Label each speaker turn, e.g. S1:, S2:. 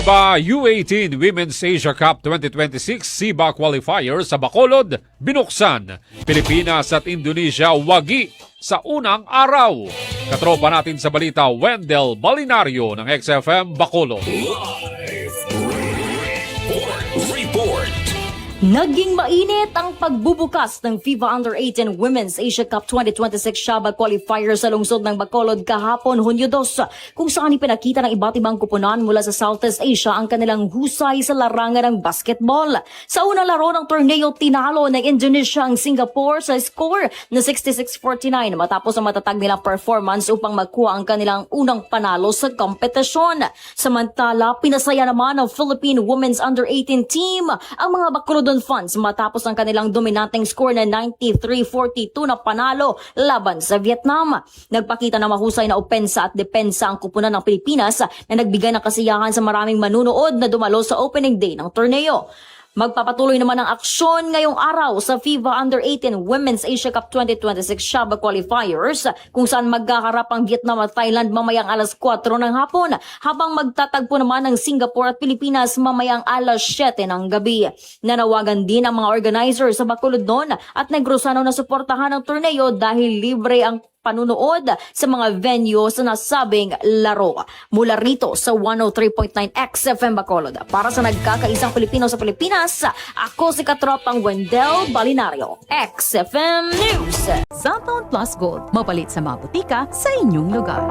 S1: FIBA U18 Women's Asia Cup 2026 SIBA qualifier sa Bacolod, binuksan. Pilipinas at Indonesia wagi sa unang araw. Katropa natin sa balita, Wendell Balinario ng XFM Bacolod.
S2: Report.
S3: Naging mainit ang pagbubukas ng FIBA Under-18 Women's Asia Cup 2026 SIBA qualifier sa lungsod ng Bacolod kahapon, Hunyo 2, kung saan ipinakita ng iba't ibang kupunan mula sa Southeast Asia ang kanilang husay sa larangan ng basketball. Sa unang laro ng torneo, tinalo ng Indonesia ang Singapore sa score na 66-49 matapos ang matatag nilang performance upang magkuha ang kanilang unang panalo sa kompetisyon. Samantala, pinasaya naman ng Philippine Women's Under-18 team ang mga Bacolod fans matapos ang kanilang dominanteng score na 93-42 na panalo laban sa Vietnam. Nagpakita na mahusay na opensa at depensa ang kupunan ng Pilipinas na nagbigay ng kasiyahan sa maraming manunood na dumalo sa opening day ng torneo. Magpapatuloy naman ang aksyon ngayong araw sa FIBA Under-18 Women's Asia Cup 2026 SIBA qualifiers kung saan magkaharap ang Vietnam at Thailand mamayang alas 4 ng hapon habang magtatagpo naman ang Singapore at Pilipinas mamayang alas 7 ng gabi. Nanawagan din ang mga organizers sa Bacolod noon at negrosano na suportahan ang torneo dahil libre ang panunood sa mga venue sa nasabing laro. Mula rito sa 103.9 XFM Bacolod, para sa nagkakaisang Pilipino sa Pilipinas, ako si Katropang Wendell Balinario, XFM News.
S4: Cellphone Plus Gold, mapalit sa mga butika sa inyong lugar.